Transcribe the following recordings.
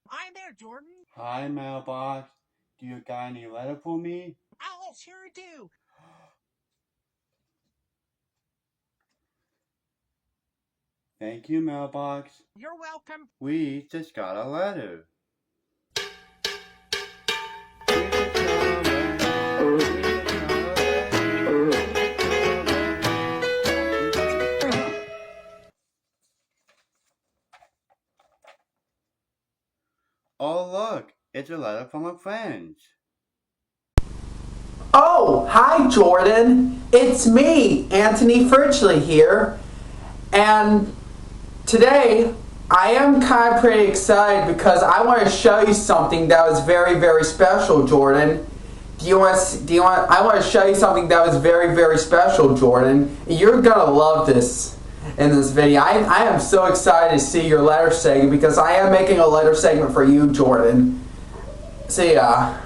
Hi there, Jordan. Hi, mailbox. Do you got any letter for me? Oh, sure do. Thank you, mailbox. You're welcome. We just got a letter. Oh, look, it's a letter from a friend. Oh, hi Jordan. It's me, Anthony Fridgley here. And today I am kind of pretty excited because I want to show you something that was very, very special, Jordan. I want to show you something that was very, very special, Jordan. You're going to love this in this video. I am so excited to see your letter segment because I am making a letter segment for you, Jordan. So yeah.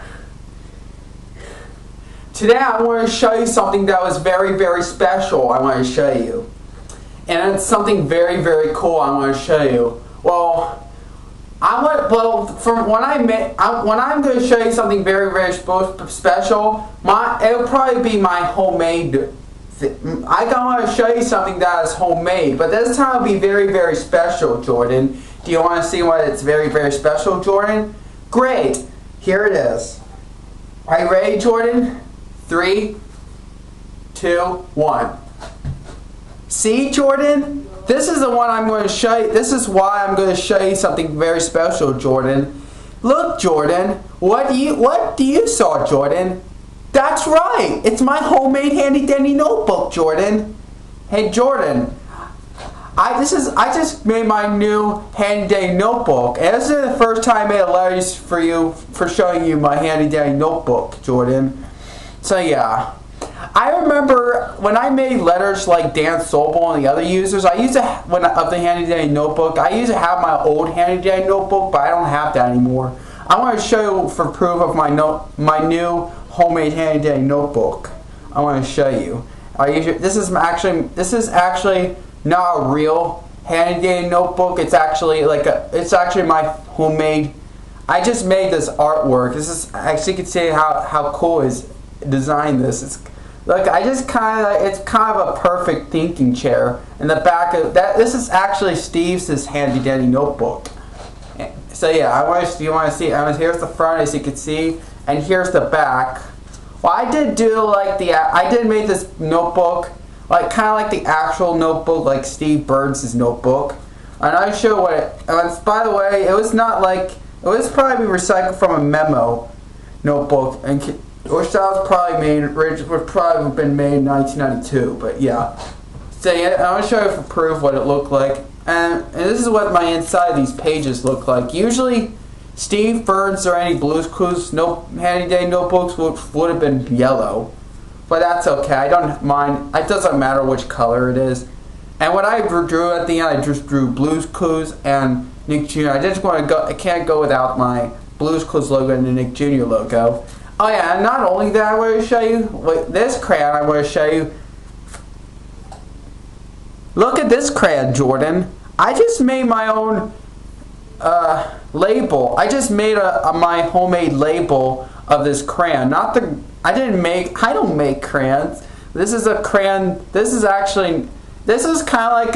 Today I want to show you something that was very, very special. I want to show you. And it's something very, very cool I want to show you. From when I'm going to show you something very, very special, it'll probably be my homemade. I want to show you something that is homemade, but this time it'll be very, very special, Jordan. Do you want to see what it's very, very special, Jordan? Great. Here it is. Are you ready, Jordan? 3, 2, 1. See, Jordan? This is the one I'm going to show you. This is why I'm going to show you something very special, Jordan. Look, Jordan. What do you saw, Jordan? That's right. It's my homemade handy dandy notebook, Jordan. Hey, Jordan. I just made my new handy dandy notebook, and this is the first time I made a letter for showing you my handy dandy notebook, Jordan. So yeah, I remember when I made letters like Dan Sobel and the other users. Of the handy dandy notebook, I used to have my old handy dandy notebook, but I don't have that anymore. I want to show you for proof of my new homemade handy dandy notebook. I want to show you. This is actually not a real handy dandy notebook. It's actually my homemade. I just made this artwork. This is actually, you can see how cool is design this. It's kind of a perfect thinking chair. In the back of that, this is actually Steve's handy dandy notebook. So yeah, you want to see? Here's the front, as you can see, and here's the back. Well, I did make this notebook kind of like the actual notebook, like Steve Burns' notebook. And I show what it. And by the way, it was probably recycled from a memo notebook, which that was probably been made in 1992. But yeah, so yeah, I want to show you for proof what it looked like, and this is what my inside of these pages look like. Usually, Steve Burns or any Blue's Clues handy dandy notebooks would have been yellow, but that's okay. I don't mind. It doesn't matter which color it is. And what I drew at the end, I just drew Blue's Clues and Nick Jr. I can't go without my Blue's Clues logo and the Nick Jr. logo. Oh yeah, and not only that, I want to show you this crayon. I want to show you. Look at this crayon, Jordan. I just made my own label. I just made my homemade label of this crayon. I don't make crayons. This is a crayon. This is kind of like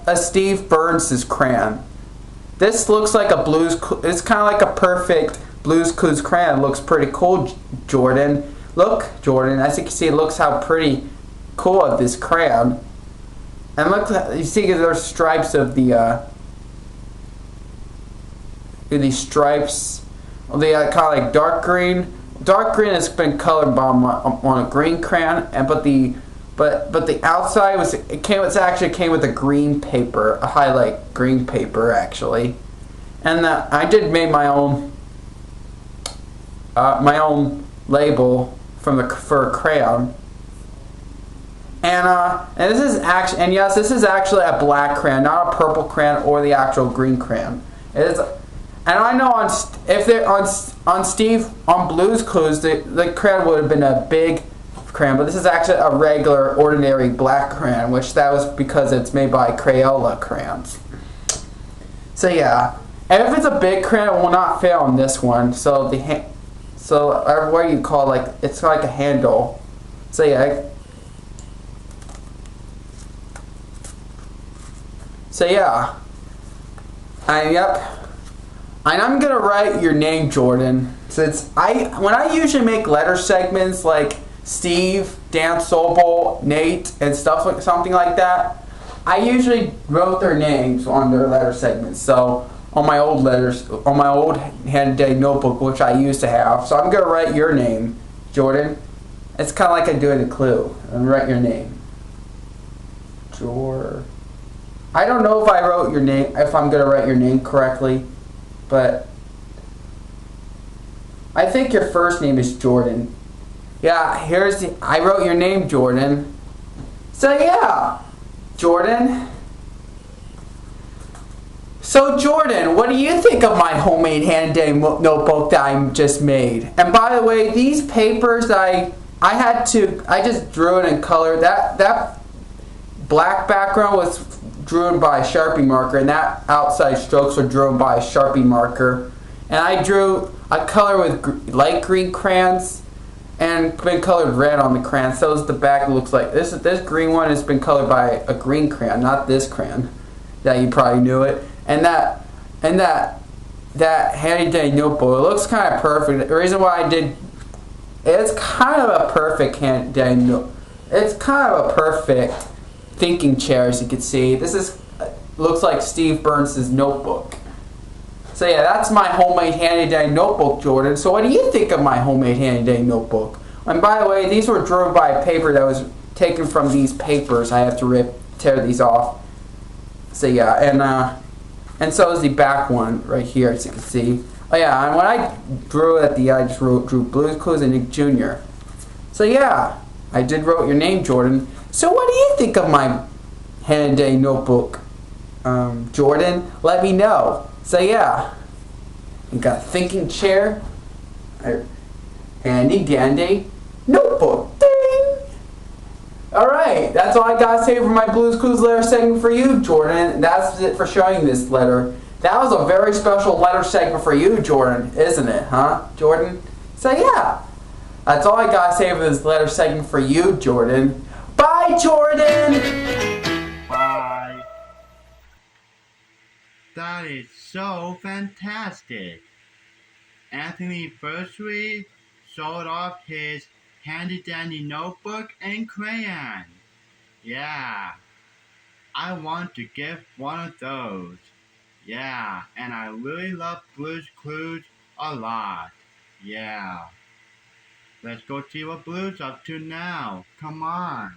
a Steve Burns' crayon. This looks like it's kind of like a perfect Blue's Clues crayon. Looks pretty cool, Jordan. Look, Jordan, as you can see, it looks how pretty cool of this crayon. And look, you see there's stripes of these stripes. They kind of like dark green. Dark green has been colored on a green crayon, but the outside actually came with a green paper, a highlight green paper actually. And I did make my own label for a crayon, and this is actually a black crayon, not a purple crayon or the actual green crayon. It is, and I know on Blue's Clues the crayon would have been a big crayon, but this is actually a regular, ordinary black crayon, that was because it's made by Crayola crayons. So yeah. And if it's a big crayon, it will not fail on this one. So what do you call it? Like it's like a handle. So yeah. So yeah. Yep. And I'm gonna write your name, Jordan. Since when I usually make letter segments like Steve, Dan Sobel, Nate, and stuff like something like that, I usually wrote their names on their letter segments. So on my old handy notebook, which I used to have. So I'm gonna write your name, Jordan. It's kind of like I'm doing a clue. And write your name, I don't know if I wrote your name, if I'm gonna write your name correctly, but I think your first name is Jordan. Yeah, I wrote your name, Jordan. So yeah, Jordan. So Jordan, what do you think of my homemade handy notebook that I just made? And by the way, these papers I just drew it in color. That black background was drawn by a Sharpie marker, and that outside strokes were drawn by a Sharpie marker. And I drew a color with light green crayons and been colored red on the crayon. So is the back looks like this green one has been colored by a green crayon, not this crayon. That you probably knew it. And that handy dandy notebook, it looks kind of perfect. The reason why I did it's kind of a perfect handy dandy notebook. It's kind of a perfect thinking chair, as you can see. This looks like Steve Burns' notebook. So yeah, that's my homemade handy dandy notebook, Jordan. So what do you think of my homemade handy dandy notebook? And by the way, these were drawn by a paper that was taken from these papers. I have to tear these off. So yeah, and so is the back one right here, as you can see. Oh yeah, and when I drew at the I just drew Blue's Clues and Nick Jr. So yeah, I did wrote your name, Jordan. So what do you think of my handy dandy notebook, Jordan? Let me know. So yeah, you got a thinking chair, handy dandy notebook. Ding! Alright, that's all I got to say for my Blue's Clues letter segment for you, Jordan. That's it for showing this letter. That was a very special letter segment for you, Jordan, isn't it, huh, Jordan? So yeah, that's all I got to say for this letter segment for you, Jordan. Bye, Jordan! Bye. That is so fantastic. Anthony Versary showed off his handy dandy notebook and crayon. Yeah, I want to get one of those. Yeah, and I really love Blue's Clues a lot. Yeah. Let's go see what Blue's up to now. Come on.